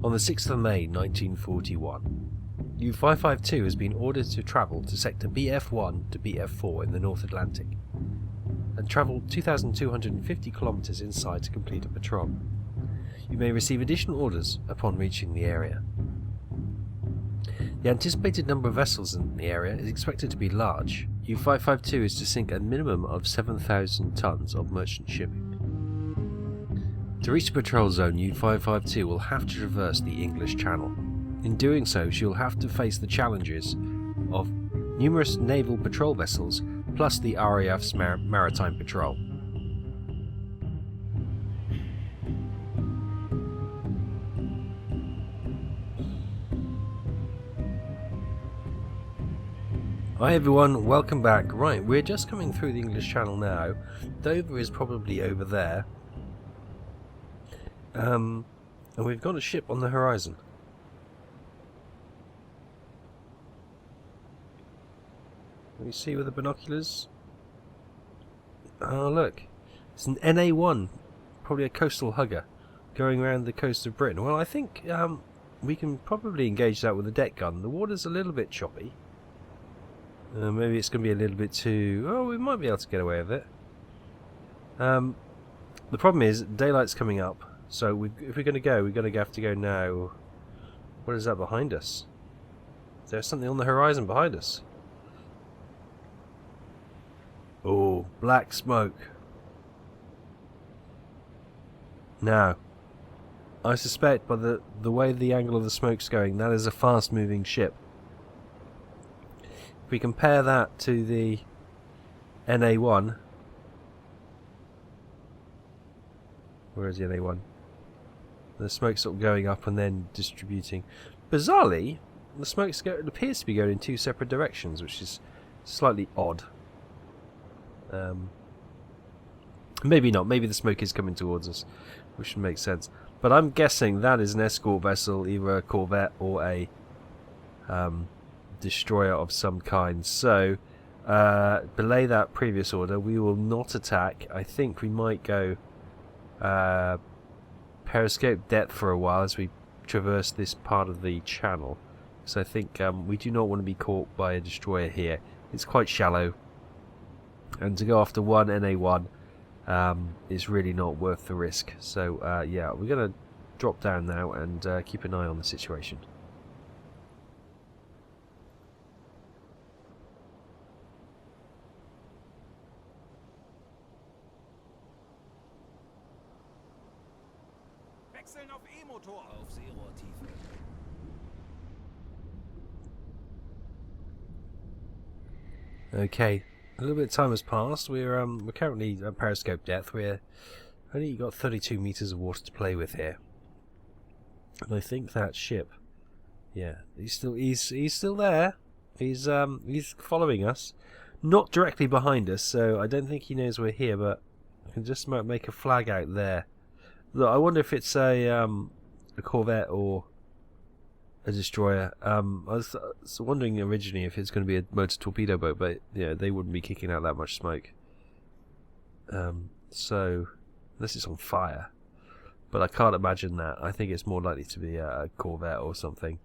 On the 6th of May 1941, U-552 has been ordered to travel to sector BF1 to BF4 in the North Atlantic and travel 2,250 kilometers inside to complete a patrol. You may receive additional orders upon reaching the area. The anticipated number of vessels in the area is expected to be large. U-552 is to sink a minimum of 7,000 tons of merchant shipping. To reach the patrol zone, U-552 will have to traverse the English Channel. In doing so, she will have to face the challenges of numerous naval patrol vessels plus the RAF's maritime patrol. Hi everyone, welcome back. Right, we're just coming through the English Channel now. Dover is probably over there. And we've got a ship on the horizon. Can you see with the binoculars? Oh look, it's an NA-1, probably a coastal hugger, going around the coast of Britain. Well, I think we can probably engage that with a deck gun. The water's a little bit choppy. Maybe it's going to be a little bit too... Oh, we might be able to get away with it. The problem is, daylight's coming up. So if we're going to go, we're going to have to go now. What is that behind us? Is there something on the horizon behind us? Oh, black smoke. Now, I suspect by the way the angle of the smoke's going, that is a fast-moving ship. If we compare that to the NA-1, where is the NA-1? The smoke's sort of going up and then distributing. Bizarrely, the smoke appears to be going in two separate directions, which is slightly odd. Maybe not. Maybe the smoke is coming towards us, which would make sense. But I'm guessing that is an escort vessel, either a corvette or a destroyer of some kind. So, belay that previous order. We will not attack. I think we might go periscope depth for a while as we traverse this part of the channel. So I think we do not want to be caught by a destroyer here. It's quite shallow. And to go after one NA-1 is really not worth the risk. So yeah, we're going to drop down now and keep an eye on the situation. Wechseln auf E-Motor. Auf Seerohrtiefe. Okay. A little bit of time has passed. We're currently at periscope depth. We're only got 32 meters of water to play with here, and I think that ship, yeah, he's still there. He's following us, not directly behind us, so I don't think he knows we're here. But I can just make a flag out there. Look, I wonder if it's a corvette or a destroyer. I was wondering originally if it's going to be a motor torpedo boat, but yeah, they wouldn't be kicking out that much smoke. So, unless it's on fire. But I can't imagine that. I think it's more likely to be a corvette or something.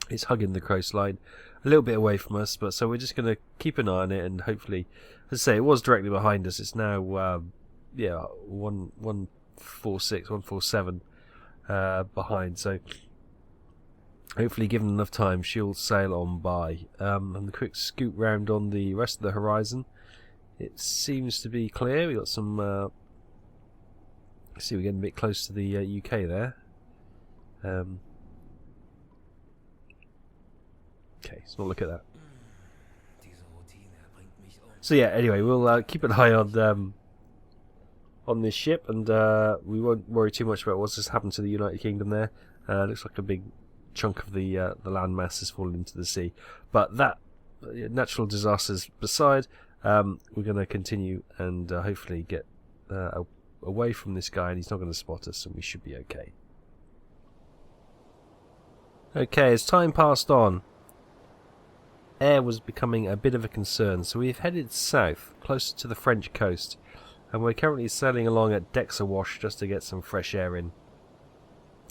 It's hugging the coastline, a little bit away from us, but so we're just going to keep an eye on it, and hopefully, as I say, it was directly behind us. It's now, yeah, 146, 147 behind, so hopefully, given enough time, she'll sail on by. And the quick scoot round on the rest of the horizon. It seems to be clear. We got some. See, we're getting a bit close to the UK there. Okay, let's not look at that. So yeah, anyway, we'll keep an eye on this ship, and we won't worry too much about what's just happened to the United Kingdom there. Looks like a big chunk of the land mass has fallen into the sea. But that, natural disasters beside, we're going to continue and hopefully get away from this guy, and he's not going to spot us, and we should be okay. Okay, as time passed on, air was becoming a bit of a concern, so we've headed south, closer to the French coast, and we're currently sailing along at decks awash just to get some fresh air in.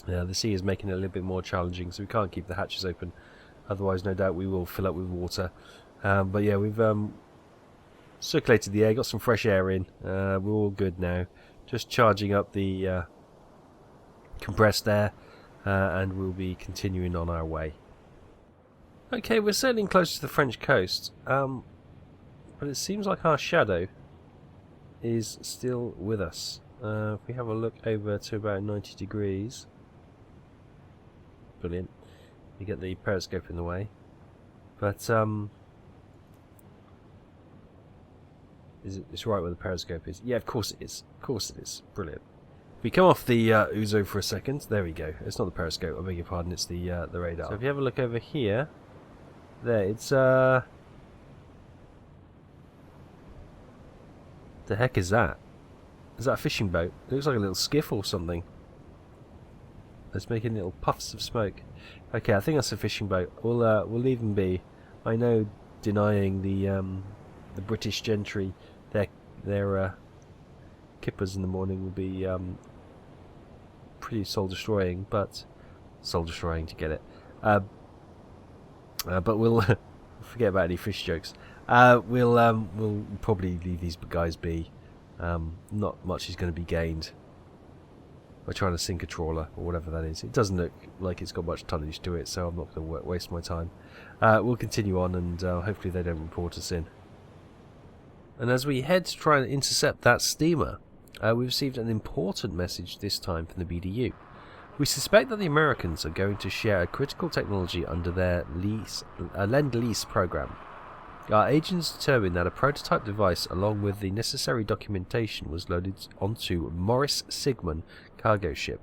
The sea is making it a little bit more challenging, so we can't keep the hatches open. Otherwise, no doubt we will fill up with water. But yeah, we've circulated the air, got some fresh air in. We're all good now. Just charging up the compressed air, and we'll be continuing on our way. Okay, we're sailing close to the French coast, but it seems like our shadow is still with us. If we have a look over to about 90 degrees, brilliant. You get the periscope in the way, but it's right where the periscope is. Yeah, of course it is. Of course it is. Brilliant. We come off the Uzo for a second. There we go. It's not the periscope. I beg your pardon. It's the radar. So if you have a look over here, there it's the heck is that? Is that a fishing boat? It looks like a little skiff or something. It's making little puffs of smoke. Okay, I think that's a fishing boat. We'll leave them be. I know denying the British gentry their kippers in the morning will be pretty soul destroying, but soul destroying to get it. But we'll forget about any fish jokes. We'll probably leave these guys be. Not much is going to be gained by trying to sink a trawler or whatever that is. It doesn't look like it's got much tonnage to it, so I'm not going to waste my time. We'll continue on, and hopefully they don't report us in. And as we head to try and intercept that steamer, we received an important message this time from the BDU. We suspect that the Americans are going to share a critical technology under their Lend-Lease program. Our agents determined that a prototype device along with the necessary documentation was loaded onto Morris Sigmund cargo ship.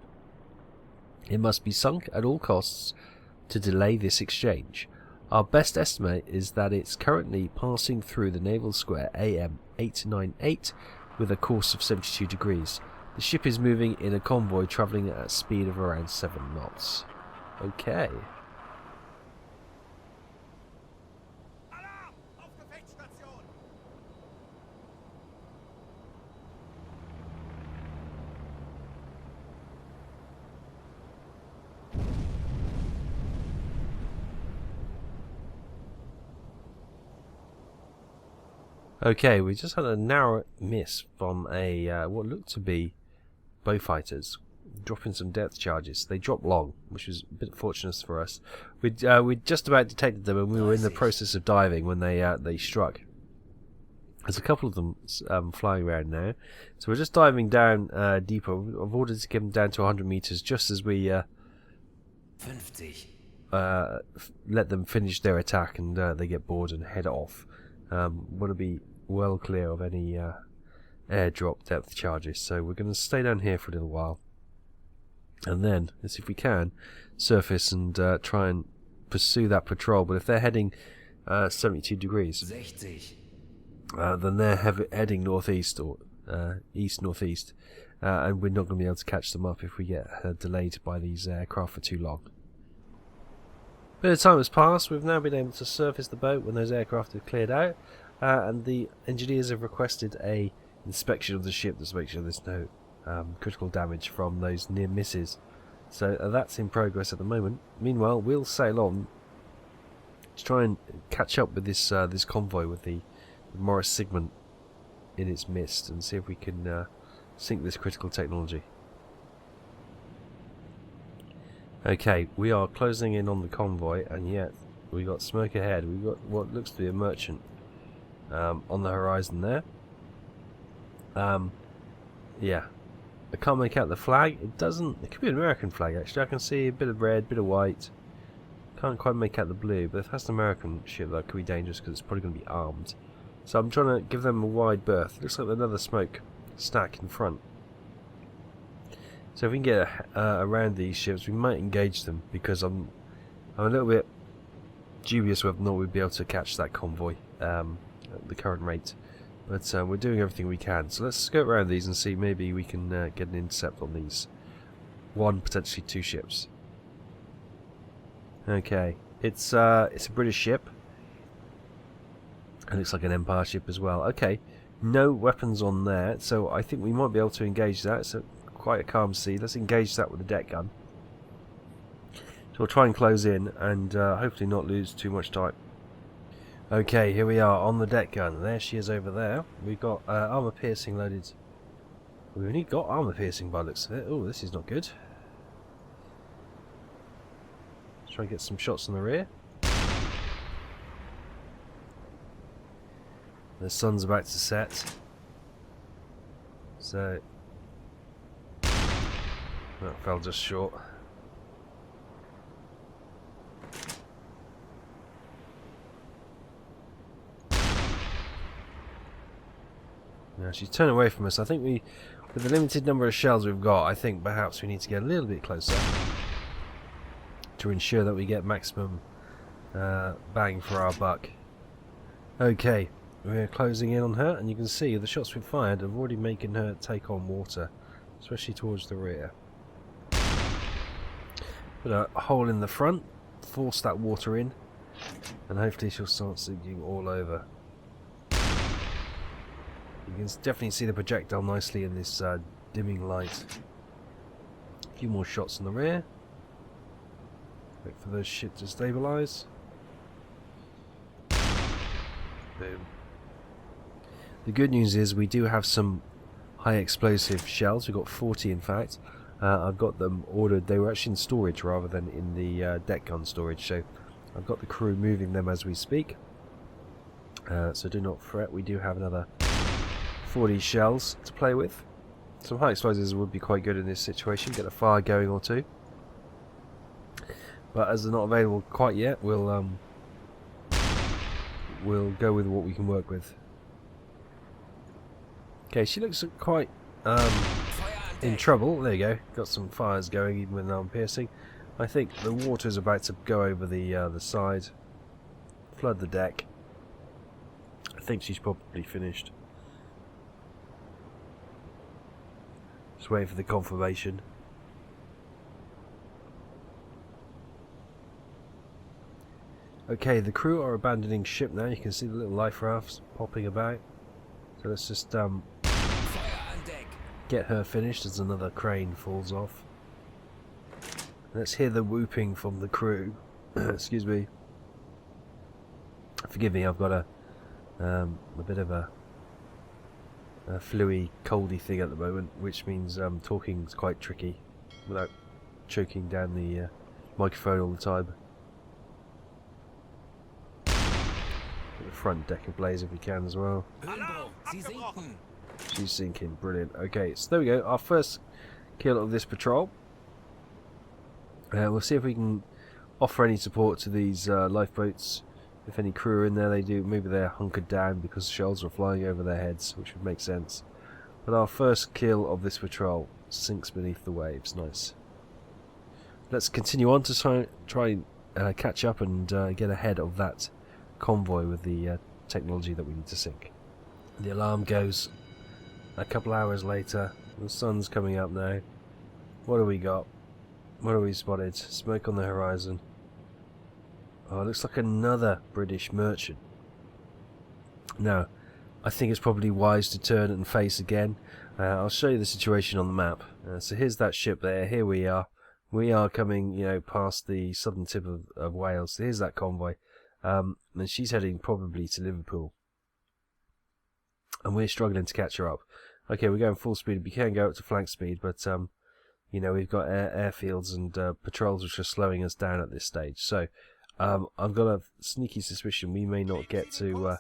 It must be sunk at all costs to delay this exchange. Our best estimate is that it's currently passing through the naval square AM 898 with a course of 72 degrees. The ship is moving in a convoy travelling at a speed of around 7 knots. Okay. Okay, we just had a narrow miss from a what looked to be bowfighters dropping some depth charges. They dropped long, which was a bit fortunate for us. We'd just about detected them, and we were in the process of diving when they struck. There's a couple of them flying around now, so we're just diving down deeper. I've ordered to get them down to 100 meters, just as we 50. Let them finish their attack and they get bored and head off. Want to be well clear of any airdrop depth charges, so we're going to stay down here for a little while, and then, as if we can, surface and try and pursue that patrol. But if they're heading 72 degrees, 60. Then they're heading northeast or east-northeast, and we're not going to be able to catch them up if we get delayed by these aircraft for too long. Bit of time has passed. We've now been able to surface the boat when those aircraft have cleared out, and the engineers have requested a inspection of the ship to make sure there's no critical damage from those near misses. So that's in progress at the moment. Meanwhile, we'll sail on to try and catch up with this this convoy with the Morris Sigmund in its midst, and see if we can sink this critical technology. Okay, we are closing in on the convoy, and yet we got smoke ahead. We've got what looks to be a merchant on the horizon there. Yeah, I can't make out the flag. It doesn't. It could be an American flag actually. I can see a bit of red, bit of white. Can't quite make out the blue, but if that's an American ship, that could be dangerous because it's probably going to be armed. So I'm trying to give them a wide berth. Looks like another smoke stack in front. So if we can get around these ships, we might engage them, because I'm a little bit dubious whether or not we'd be able to catch that convoy at the current rate. But we're doing everything we can. So let's go around these and see maybe we can get an intercept on these. One, potentially two ships. Okay, it's a British ship. It looks like an Empire ship as well. Okay, no weapons on there, so I think we might be able to engage that. So quite a calm sea. Let's engage that with a deck gun. So we'll try and close in and hopefully not lose too much time. Okay, here we are on the deck gun. There she is over there. We've got armor piercing loaded. We've only got armor piercing by the looks of it. Oh, this is not good. Let's try and get some shots on the rear. The sun's about to set. So that fell just short. Now she's turned away from us. I think with the limited number of shells we've got, I think perhaps we need to get a little bit closer to ensure that we get maximum bang for our buck. Okay, we're closing in on her, and you can see the shots we've fired have already making her take on water, especially towards the rear. Put a hole in the front, force that water in, and hopefully she'll start sinking all over. You can definitely see the projectile nicely in this dimming light. A few more shots in the rear. Wait for those shit to stabilise. Boom. The good news is we do have some high explosive shells. We've got 40 in fact. I've got them ordered. They were actually in storage rather than in the deck gun storage, so I've got the crew moving them as we speak. So do not fret, we do have another 40 shells to play with. Some high explosives would be quite good in this situation, get a fire going or two. But as they're not available quite yet, we'll go with what we can work with. Okay, she looks quite in trouble. There you go, got some fires going even with arm piercing. I think the water is about to go over the side, flood the deck. I think she's probably finished. Just waiting for the confirmation. Okay, the crew are abandoning ship now. You can see the little life rafts popping about. So let's just get her finished as another crane falls off. Let's hear the whooping from the crew. Excuse me. Forgive me, I've got a bit of a fluey, coldy thing at the moment, which means talking's quite tricky without choking down the microphone all the time. Get the front deck ablaze if we can as well. She's sinking, brilliant. Okay, so there we go, our first kill of this patrol. We'll see if we can offer any support to these lifeboats. If any crew are in there, they do. Maybe they're hunkered down because shells are flying over their heads, which would make sense. But our first kill of this patrol sinks beneath the waves. Nice. Let's continue on to try and catch up and get ahead of that convoy with the technology that we need to sink. The alarm goes a couple hours later. The sun's coming up now. What do we got? What have we spotted? Smoke on the horizon. Oh, it looks like another British merchant. Now, I think it's probably wise to turn and face again. I'll show you the situation on the map. So here's that ship there. Here we are. We are coming, you know, past the southern tip of Wales. So here's that convoy. And she's heading probably to Liverpool. And we're struggling to catch her up. Okay, we're going full speed. We can go up to flank speed, but you know, we've got airfields and patrols which are slowing us down at this stage. So I've got a sneaky suspicion we may not get to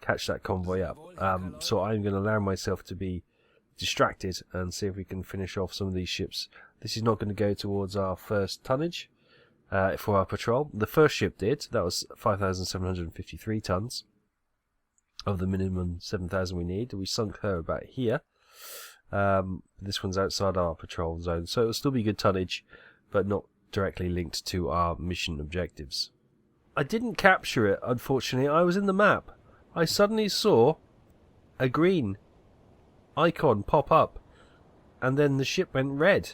catch that convoy up. So I'm going to allow myself to be distracted and see if we can finish off some of these ships. This is not going to go towards our first tonnage for our patrol. The first ship did. That was 5,753 tons of the minimum 7,000 we need. We sunk her about here. This one's outside our patrol zone, so it'll still be good tonnage, but not directly linked to our mission objectives. I didn't capture it, unfortunately. I was in the map. I suddenly saw a green icon pop up, and then the ship went red.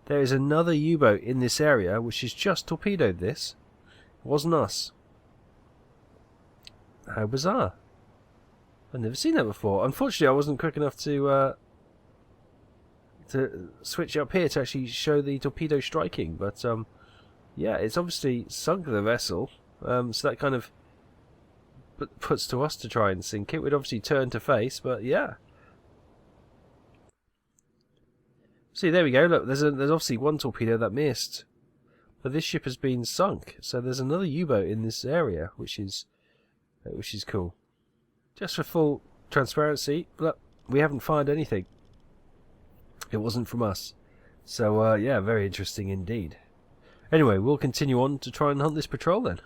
There is another U-boat in this area which has just torpedoed this. It wasn't us. How bizarre. I've never seen that before. Unfortunately, I wasn't quick enough to switch up here to actually show the torpedo striking, but yeah, it's obviously sunk the vessel. So that kind of puts to us to try and sink it. We'd obviously turn to face, but yeah. See, there we go. Look, there's obviously one torpedo that missed, but this ship has been sunk. So there's another U-boat in this area, which is cool. Just for full transparency, look, we haven't fired anything. It wasn't from us. So yeah, very interesting indeed. Anyway, we'll continue on to try and hunt this patrol then.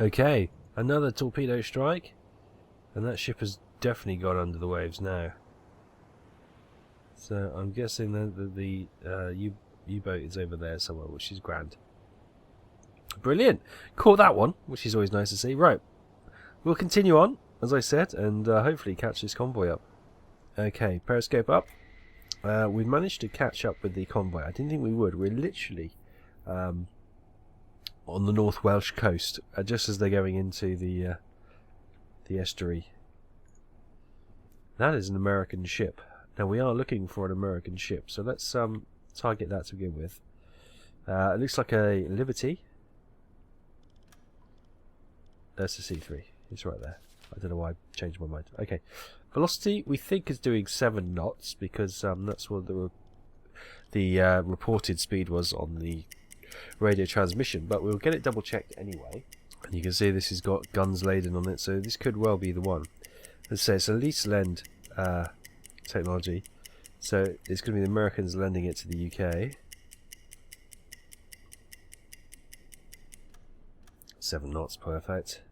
Okay, another torpedo strike, and that ship has definitely gone under the waves now. So I'm guessing that the U-boat is over there somewhere, which is grand. Brilliant! Caught that one, which is always nice to see. Right, we'll continue on, as I said, and hopefully catch this convoy up. Okay, periscope up. We've managed to catch up with the convoy. I didn't think we would. We're literally on the North Welsh coast, just as they're going into the estuary. That is an American ship. Now we are looking for an American ship, so let's target that to begin with. It looks like a Liberty. That's a C3. It's right there. I don't know why I changed my mind. Okay, velocity we think is doing 7 knots because that's what the reported speed was on the radio transmission, but we'll get it double checked anyway. And you can see this has got guns laden on it, so this could well be the one. Let's say it's a lease lend technology, so it's going to be the Americans lending it to the UK. 7 knots, perfect.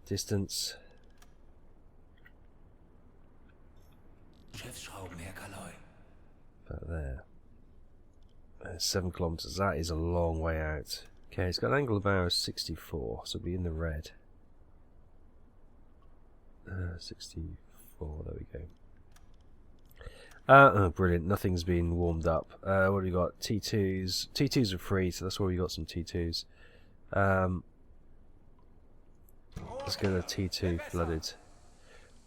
Distance. About there. 7 kilometers. That is a long way out. Okay, it's got an angle of hour 64, so it'll be in the red. 64. There we go. Oh, brilliant. Nothing's been warmed up. What have we got? T2s. T2s are free, so that's why we got some T2s. Let's get a T2 flooded.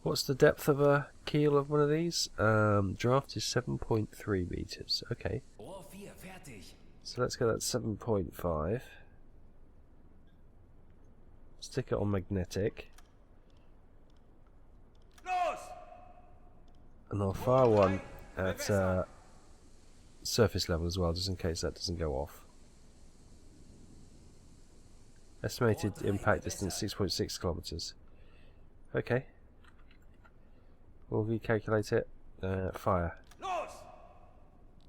What's the depth of a keel of one of these? Draft is 7.3 meters. Okay. So let's get that 7.5. Stick it on magnetic. And I'll fire one at surface level as well, just in case that doesn't go off. Estimated impact distance 6.6 kilometers. Okay. We'll recalculate it. Fire.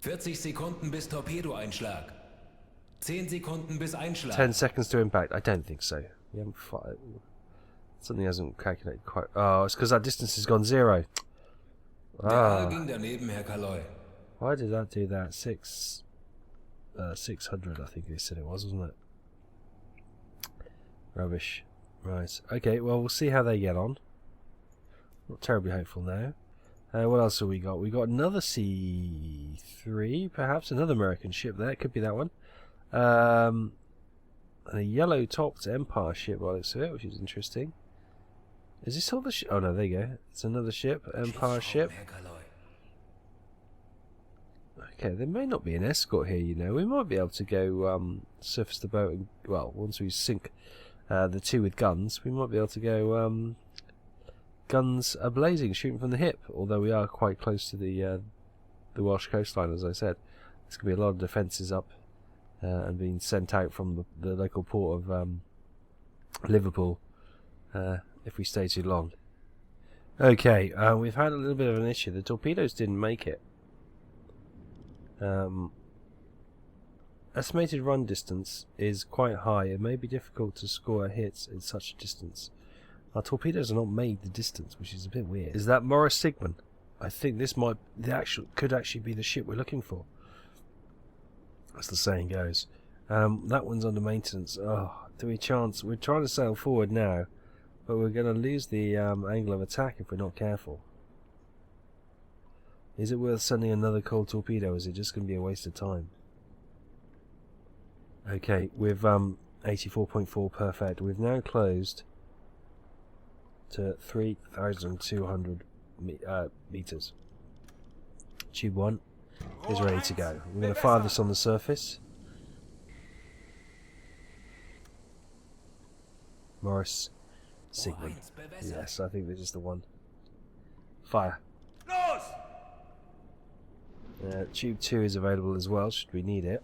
40 Sekunden bis Torpedoeinschlag. 10 Sekunden bis Einschlag. 10 seconds to impact. I don't think so. We haven't fired. Something hasn't calculated quite. Oh, it's because that distance has gone 0. Ah. Ging daneben, Herr Kaloy. Why did that do that? 600, I think they said it was, wasn't it? Rubbish. Right. Okay, well, we'll see how they get on. Not terribly hopeful now. What else have we got? We got another C3, perhaps another American ship there. It could be that one. And a yellow-topped Empire ship by the looks of it, which is interesting. Is this all the ship? Oh no, there you go. It's another ship, Empire ship. Okay, there may not be an escort here. You know, we might be able to go surface the boat. And, well, once we sink the 2 with guns, we might be able to go. Guns are blazing, shooting from the hip. Although we are quite close to the Welsh coastline, as I said, there's going to be a lot of defences up and being sent out from the local port of Liverpool if we stay too long. Okay, we've had a little bit of an issue. The torpedoes didn't make it. Estimated run distance is quite high. It may be difficult to score hits in such a distance. Our torpedoes are not made the distance, which is a bit weird. Is that Morris Sigmund? I think this could actually be the ship we're looking for. As the saying goes. That one's under maintenance. Oh, do we chance? We're trying to sail forward now. but we're going to lose the angle of attack if we're not careful. Is it worth sending another cold torpedo, or is it just going to be a waste of time? Okay, with 84.4 perfect, we've now closed to 3,200 meters. Tube 1 is ready to go. We're going to fire this on the surface. Morris, Sigmund. Yes, I think this is the one. Fire. Tube 2 is available as well, should we need it.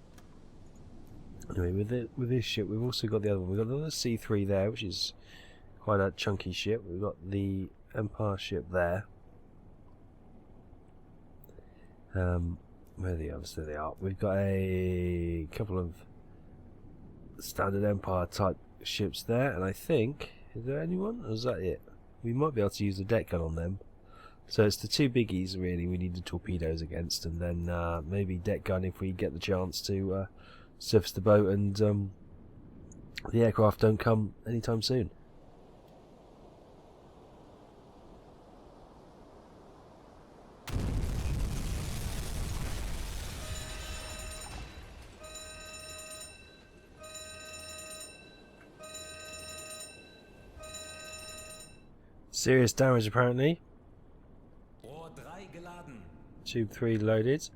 Anyway, with this ship, we've also got the other one. We've got another C3 there, which is quite a chunky ship. We've got the Empire ship there. Where are the others? There they are. We've got a couple of standard Empire type ships there, and I think, is there anyone? Or is that it? We might be able to use the deck gun on them. So it's the two biggies really we need the torpedoes against, and then maybe deck gun if we get the chance to surface the boat and the aircraft don't come anytime soon. Serious damage apparently. Tube 3 loaded.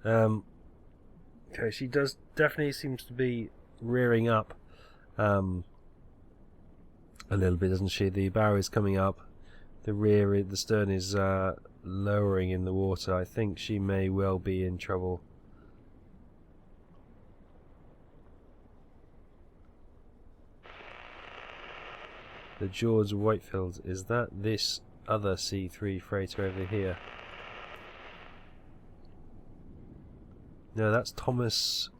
Okay, she does definitely seems to be rearing up a little bit, doesn't she? The bow is coming up, the stern is lowering in the water. I think she may well be in trouble. The George Whitefield, is that this other C3 freighter over here? No, that's Thomas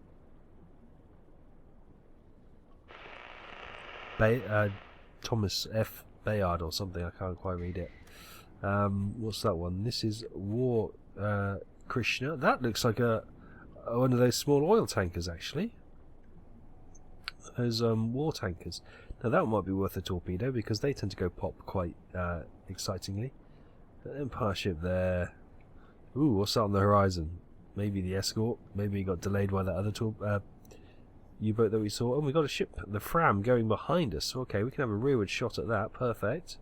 Thomas F. Bayard or something. I can't quite read it. What's that one? This is War Krishna. That looks like one of those small oil tankers, actually. Those war tankers. Now that might be worth a torpedo because they tend to go pop quite excitingly. Empire ship there. Ooh, what's that on the horizon? Maybe the escort. Maybe it got delayed by that other U-boat that we saw. And we got a ship, the Fram, going behind us. Okay, we can have a rearward shot at that. Perfect.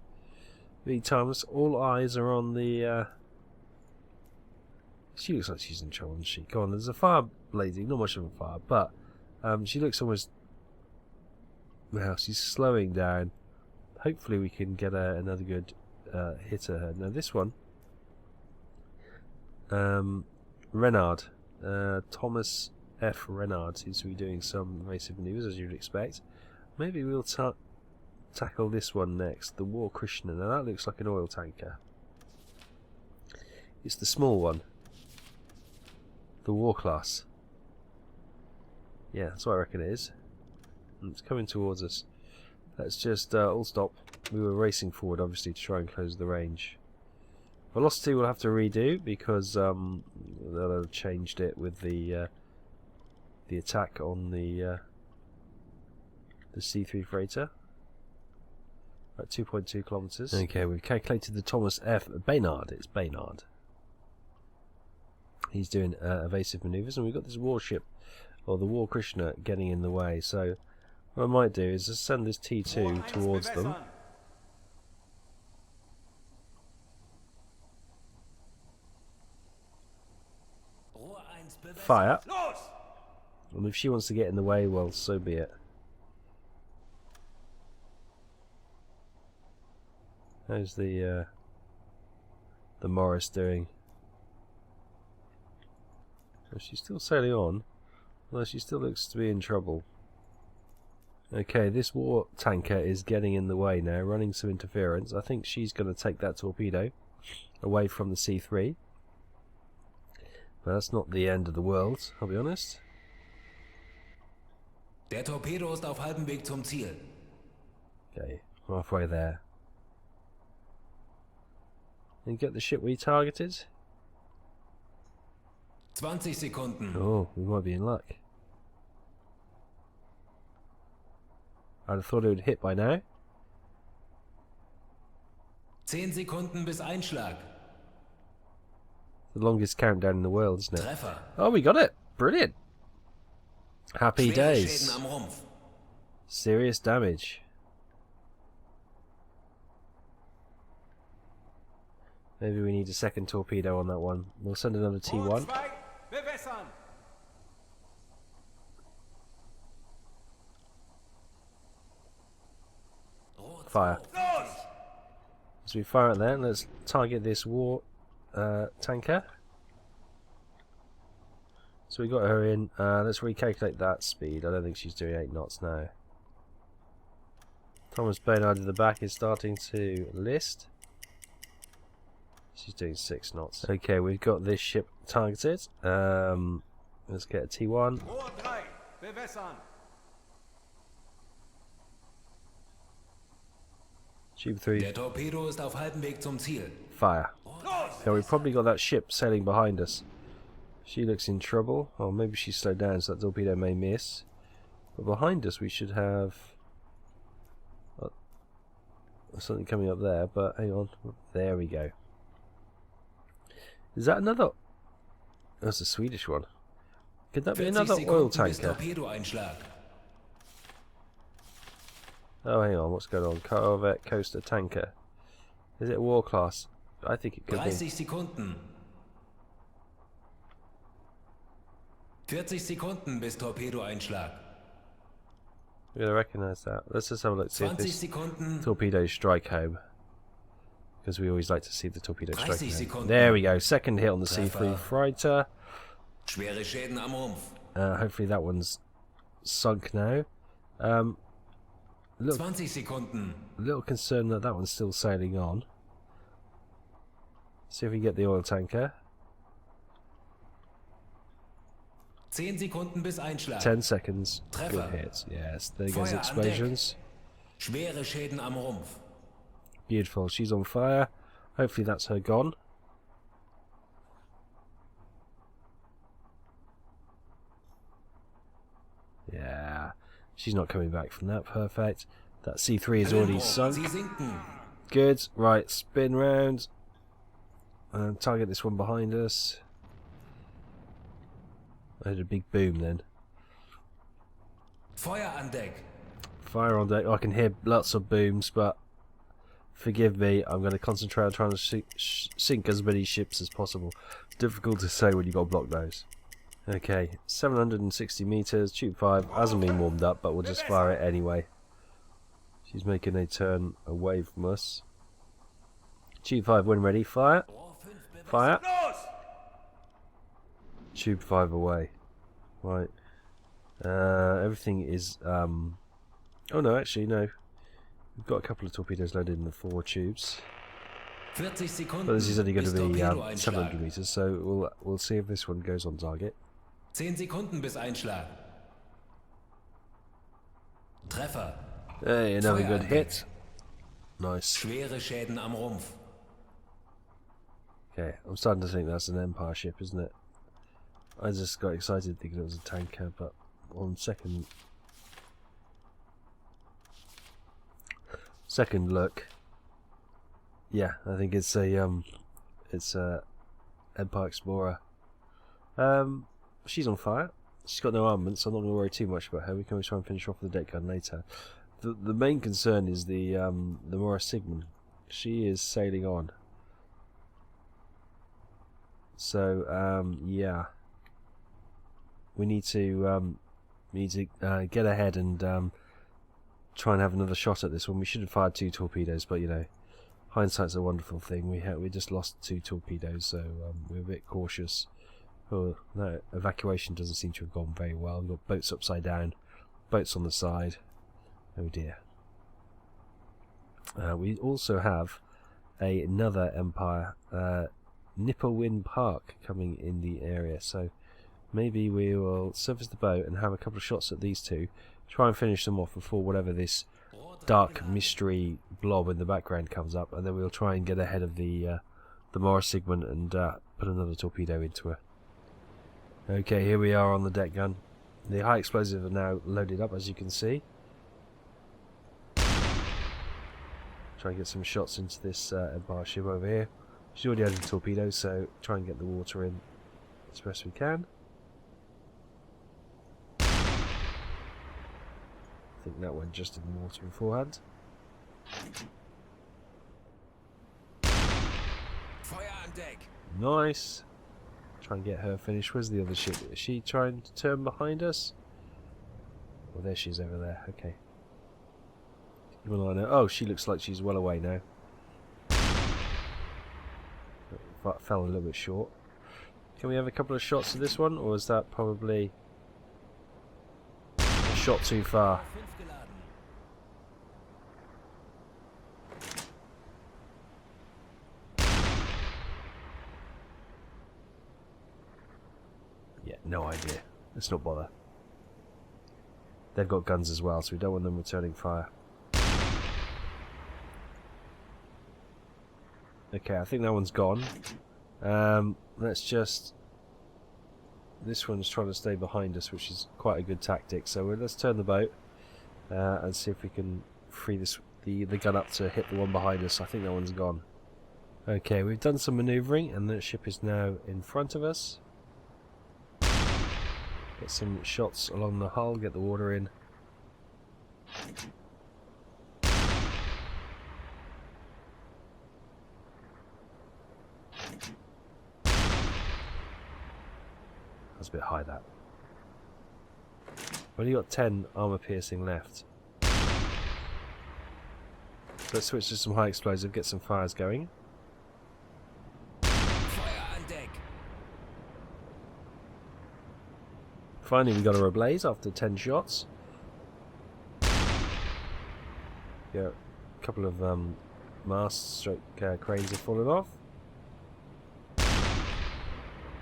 V. Thomas, all eyes are on the... She looks like she's in trouble, doesn't she? Come on, there's a fire blazing. Not much of a fire, but she looks almost... Well, she's slowing down. Hopefully we can get another good hit at her. Now this one... Renard, Thomas F. Renard seems to be doing some evasive manoeuvres, as you'd expect. Maybe we'll tackle this one next, the War Krishna. Now that looks like an oil tanker. It's the small one, the War class. Yeah, that's what I reckon it is. And it's coming towards us. Let's just all stop. We were racing forward, obviously, to try and close the range. Velocity we'll have to redo because they'll have changed it with the attack on the C3 freighter. At 2.2 kilometers. Okay, we've calculated the Thomas F. Baynard. It's Baynard. He's doing evasive manoeuvres, and we've got this warship, or the War Krishna, getting in the way. So what I might do is just send this T2 towards them. Fire. And if she wants to get in the way, well, so be it. How's the Morris doing? Oh, she's still sailing on, although she still looks to be in trouble. Okay, this war tanker is getting in the way now, running some interference. I think she's going to take that torpedo away from the C3. But that's not the end of the world, I'll be honest. Der Torpedo ist auf halbem Weg zum Ziel. Okay, halfway there. And get the ship we targeted. 20 Sekunden. Oh, we might be in luck. I'd have thought it would hit by now. 10 Sekunden bis Einschlag. The longest countdown in the world, isn't it? Treffer. Oh, we got it. Brilliant. Happy Schwere days. Schäden am Rumpf. Serious damage. Maybe we need a second torpedo on that one. We'll send another T1. Fire. As we fire at that, let's target this war tanker. So we got her in. Let's recalculate that speed. I don't think she's doing 8 knots now. Thomas Baynard in the back is starting to list. She's doing 6 knots. Okay, we've got this ship targeted. Let's get a T1. Tube 3. Der Torpedo ist auf halbem Weg zum Ziel. Fire. Yeah, we've probably got that ship sailing behind us. She looks in trouble. Oh, maybe she's slowed down, so that torpedo may miss. But behind us we should have something coming up there, but hang on. There we go. Is that another? That's a Swedish one. Could that be another oil tanker? Oh, hang on. What's going on? Corvette coaster tanker. Is it a war class? I think it could 30 be. Sekunden. 40 Sekunden bis Torpedoeinschlag. We're going to recognise that. Let's just have a look, see if 20 this Sekunden. torpedoes strike home. Because we always like to see the torpedo 30 strike home. Sekunden. There we go. Second hit on the Treffer. C3 fighter. Schwere Schäden am Rumpf. Hopefully that one's sunk now. Little 20 Sekunden. concerned that that one's still sailing on. See if we get the oil tanker. 10 Sekunden bis Einschlag. 10 seconds. Treffer. Good hits. Yes, there goes Feuer an explosions. Schwere Schäden am Rumpf. Beautiful. She's on fire. Hopefully that's her gone. Yeah. She's not coming back from that. Perfect. That C3 is already sunk. Sie sinken. Good. Right, spin round. And target this one behind us. I heard a big boom then. Feuer an Deck. Fire on deck. I can hear lots of booms, but forgive me. I'm going to concentrate on trying to sink as many ships as possible. Difficult to say when you've got to block those. Okay, 760 meters. Tube 5 hasn't been warmed up, but we'll just fire it anyway. She's making a turn away from us. Tube 5 when ready. Fire. Fire. Tube 5 away. Right. Everything is... Oh no, actually, no. We've got a couple of torpedoes loaded in the 4 tubes. 40 Sekunden But this is only going bis to be Torpedoeinschlag. 700 meters, so we'll see if this one goes on target. 10 Sekunden bis Einschlag. Treffer. Hey, another Feuer good an hit. Nice. Schwere Schäden am Rumpf. Okay, I'm starting to think that's an Empire ship, isn't it? I just got excited thinking it was a tanker, but on second look, yeah, I think it's a Empire Explorer. She's on fire. She's got no armament, so I'm not going to worry too much about her. We can always try and finish off with the deck gun later. The main concern is the Mora Sigmund. She is sailing on. So yeah, we need to get ahead and try and have another shot at this one. We should have fired 2 torpedoes, but you know, hindsight's a wonderful thing. We just lost 2 torpedoes, so we're a bit cautious. Oh, no, evacuation doesn't seem to have gone very well. We've got boats upside down, boats on the side. Oh dear. We also have another Empire, Nipperwin Park, coming in the area, so maybe we will surface the boat and have a couple of shots at these 2, try and finish them off before whatever this dark mystery blob in the background comes up, and then we'll try and get ahead of the Mora Sigmund and put another torpedo into her. Okay, here we are on the deck gun. The high explosive are now loaded up, as you can see. Try and get some shots into this Empire ship over here. She's already had a torpedo, so try and get the water in as best we can. I think that went just in the water beforehand. Feuer an Deck. Nice. Try and get her finished. Where's the other ship? Is she trying to turn behind us? Oh, there she is over there. Okay. Keep an eye on her. Oh, she looks like she's well away now. Fell a little bit short. Can we have a couple of shots of this one, or is that probably a shot too far? Yeah, no idea. Let's not bother. They've got guns as well, so we don't want them returning fire. Okay, I think that one's gone. Let's just... This one's trying to stay behind us, which is quite a good tactic. So let's turn the boat and see if we can free the gun up to hit the one behind us. I think that one's gone. Okay, we've done some manoeuvring, and the ship is now in front of us. Get some shots along the hull, get the water in. That's a bit high, that. We've only got 10 armor piercing left. Let's switch to some high explosive, get some fires going. Feuer an Deck. Finally we got her ablaze after 10 shots. Yeah, a couple of masts stroke cranes have fallen off.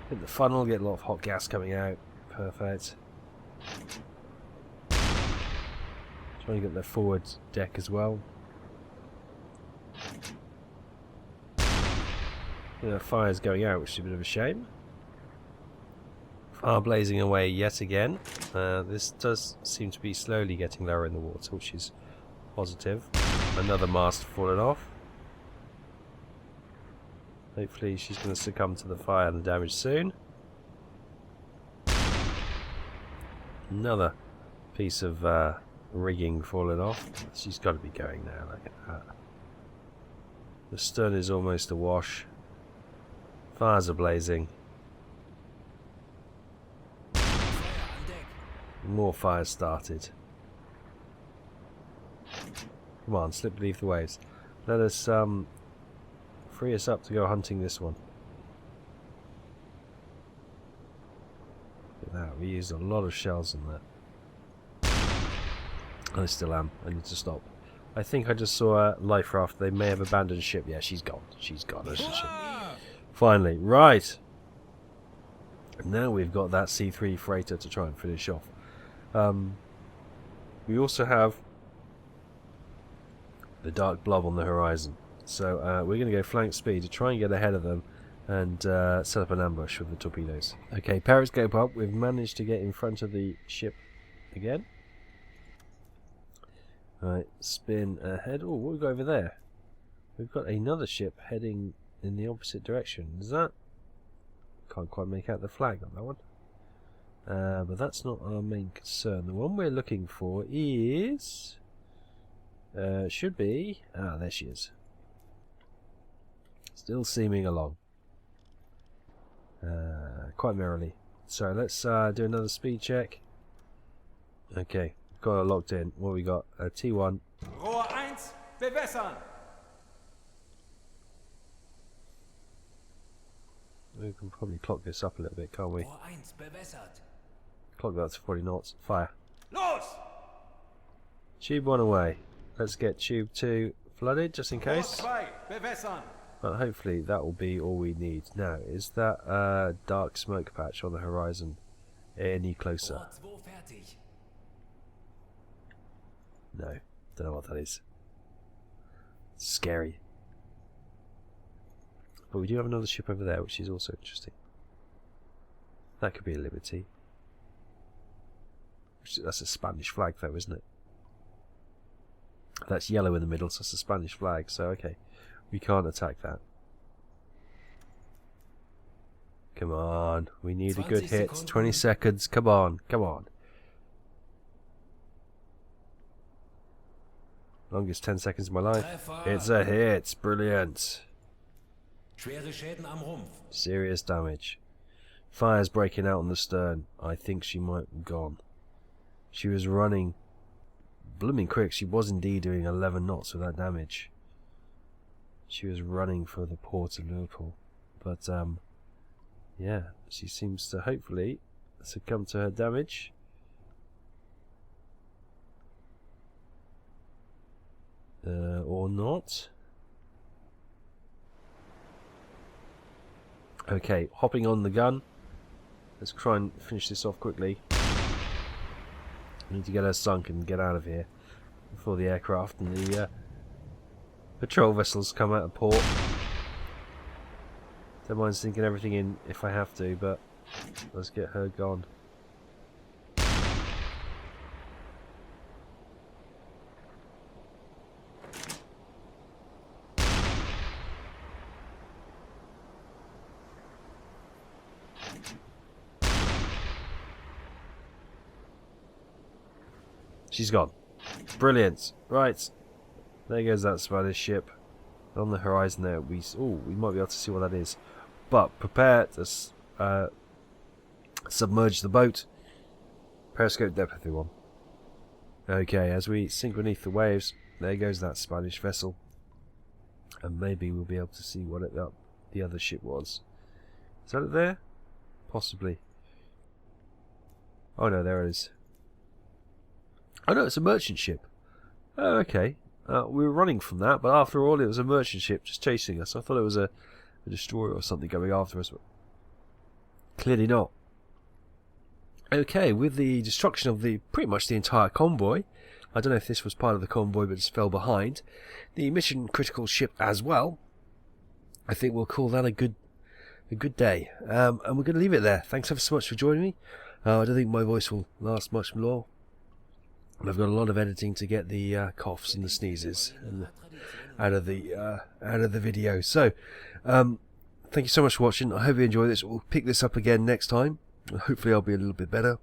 Hit the funnel, get a lot of hot gas coming out. Perfect. Trying to get the forward deck as well. Yeah, fire's going out, which is a bit of a shame. Fire blazing away yet again. This does seem to be slowly getting lower in the water, which is positive. Another mast fallen off. Hopefully she's going to succumb to the fire and the damage soon. Another piece of rigging fallen off. She's got to be going now, look at that. The stern is almost awash. Fires are blazing. More fires started. Come on, slip beneath the waves. Let us free us up to go hunting this one. Look at that, we used a lot of shells in that. I still am. I need to stop. I think I just saw a life raft. They may have abandoned ship. Yeah, she's gone. She's gone. Isn't she? Finally, right. And now we've got that C3 freighter to try and finish off. We also have the dark blob on the horizon. So we're going to go flank speed to try and get ahead of them and set up an ambush with the torpedoes. Okay, periscope up. We've managed to get in front of the ship again. Right, spin ahead. Oh, what have we got over there? We've got another ship heading in the opposite direction. Is that? Can't quite make out the flag on that one. But that's not our main concern. The one we're looking for is... should be... Ah, there she is. Still seaming along. Quite merrily. So let's do another speed check. Okay, got her locked in. What we got? T1. Rohr 1, bewässern! We can probably clock this up a little bit, can't we? Rohr 1, bewässert. Clock that to 40 knots. Fire. Los! Tube 1 away. Let's get tube 2 flooded, just in Rohr case. 2, bewässern! But hopefully that will be all we need. Now, is that dark smoke patch on the horizon any closer? Rohr 2 fertig. No, don't know what that is. Scary. But we do have another ship over there, which is also interesting. That could be a Liberty. That's a Spanish flag though, isn't it? That's yellow in the middle, so it's a Spanish flag, so okay. We can't attack that. Come on, we need a good hit. 20 seconds, come on, come on. Longest 10 seconds of my life. It's a hit, brilliant. Schwere Schäden am Rumpf. Serious damage. Fire's breaking out on the stern. I think she might have gone. She was running blooming quick. She was indeed doing 11 knots with that damage. She was running for the port of Liverpool. But, yeah, she seems to hopefully succumb to her damage. Or not. Okay, hopping on the gun. Let's try and finish this off quickly. I need to get her sunk and get out of here before the aircraft and the patrol vessels come out of port. Don't mind sinking everything in if I have to, but let's get her gone. She's gone. Brilliant. Right. There goes that Spanish ship. On the horizon there, we might be able to see what that is. But prepare to submerge the boat. Periscope depth, everyone. Okay, as we sink beneath the waves, there goes that Spanish vessel. And maybe we'll be able to see what the other ship was. Is that it there? Possibly. Oh no, there it is. Oh no, it's a merchant ship. Oh, okay. We were running from that, but after all, it was a merchant ship just chasing us. I thought it was a destroyer or something going after us, but clearly not. Okay, with the destruction of pretty much the entire convoy, I don't know if this was part of the convoy but just fell behind, the mission critical ship as well, I think we'll call that a good day. And we're going to leave it there. Thanks ever so much for joining me. I don't think my voice will last much more. I've got a lot of editing to get the coughs and the sneezes out of the video. So, thank you so much for watching. I hope you enjoy this. We'll pick this up again next time. Hopefully, I'll be a little bit better.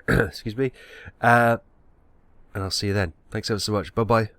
Excuse me. And I'll see you then. Thanks ever so much. Bye bye.